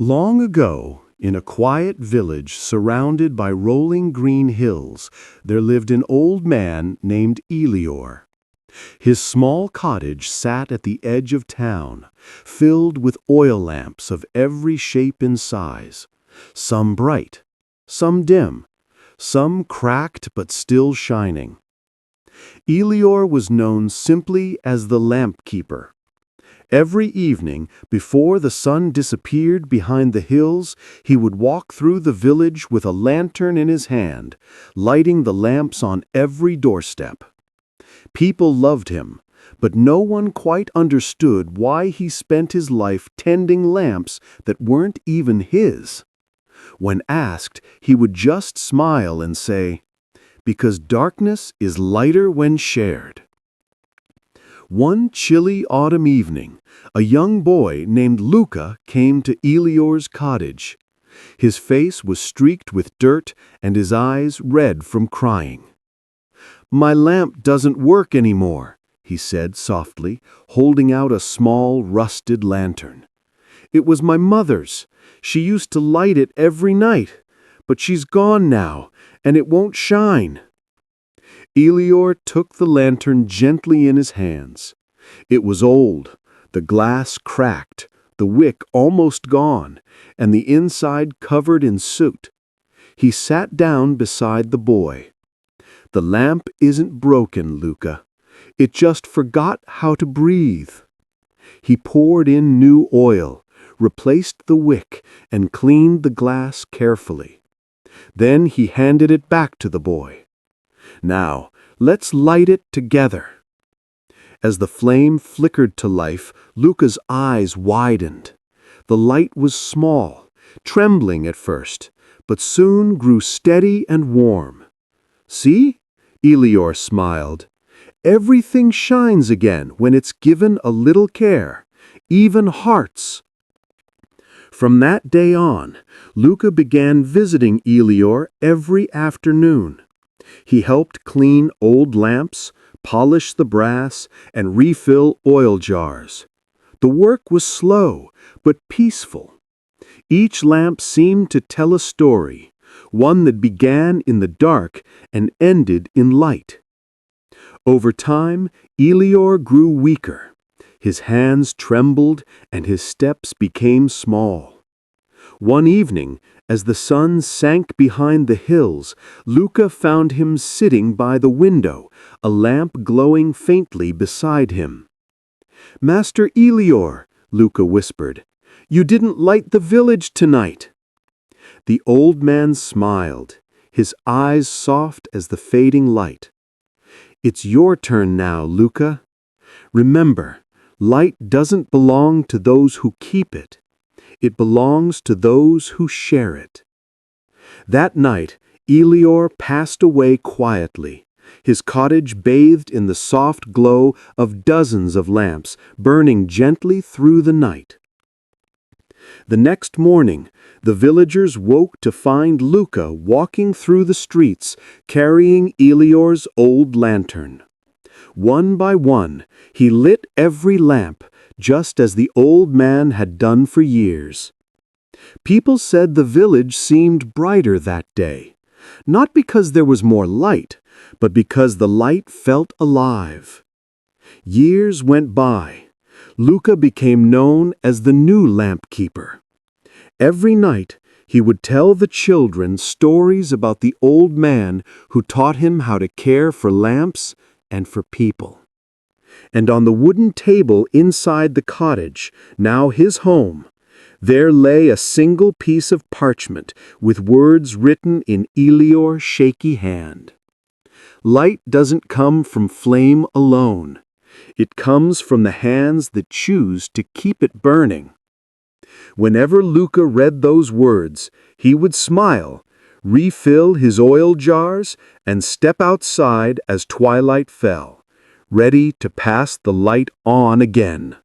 Long ago, in a quiet village surrounded by rolling green hills, there lived an old man named Elior. His small cottage sat at the edge of town, filled with oil lamps of every shape and size, some bright, some dim, some cracked but still shining. Elior was known simply as the lamp keeper. Every evening, before the sun disappeared behind the hills, he would walk through the village with a lantern in his hand, lighting the lamps on every doorstep. People loved him, but no one quite understood why he spent his life tending lamps that weren't even his. When asked, he would just smile and say, "Because darkness is lighter when shared." One chilly autumn evening, a young boy named Luca came to Elior's cottage. His face was streaked with dirt and his eyes red from crying. "My lamp doesn't work anymore," he said softly, holding out a small, rusted lantern. "It was my mother's. She used to light it every night, but she's gone now, and it won't shine." Elior took the lantern gently in his hands. It was old, the glass cracked, the wick almost gone, and the inside covered in soot. He sat down beside the boy. "The lamp isn't broken, Luca. It just forgot how to breathe." He poured in new oil, replaced the wick, and cleaned the glass carefully. Then he handed it back to the boy. "Now, let's light it together." As the flame flickered to life, Luca's eyes widened. The light was small, trembling at first, but soon grew steady and warm. "See?" Elior smiled. "Everything shines again when it's given a little care, even hearts." From that day on, Luca began visiting Elior every afternoon. He helped clean old lamps, polish the brass, and refill oil jars. The work was slow, but peaceful. Each lamp seemed to tell a story, one that began in the dark and ended in light. Over time, Elior grew weaker. His hands trembled and his steps became small. One evening, as the sun sank behind the hills, Luca found him sitting by the window, a lamp glowing faintly beside him. "Master Elior," Luca whispered, "you didn't light the village tonight." The old man smiled, his eyes soft as the fading light. "It's your turn now, Luca. Remember, light doesn't belong to those who keep it. It belongs to those who share it." That night, Elior passed away quietly, his cottage bathed in the soft glow of dozens of lamps burning gently through the night. The next morning, the villagers woke to find Luca walking through the streets, carrying Elior's old lantern. One by one, he lit every lamp, just as the old man had done for years. People said the village seemed brighter that day, not because there was more light, but because the light felt alive. Years went by. Luca became known as the new lamp keeper. Every night, he would tell the children stories about the old man who taught him how to care for lamps and for people. And on the wooden table inside the cottage, now his home, there lay a single piece of parchment with words written in Elior's shaky hand. "Light doesn't come from flame alone. It comes from the hands that choose to keep it burning." Whenever Luca read those words, he would smile, refill his oil jars, and step outside as twilight fell, ready to pass the light on again.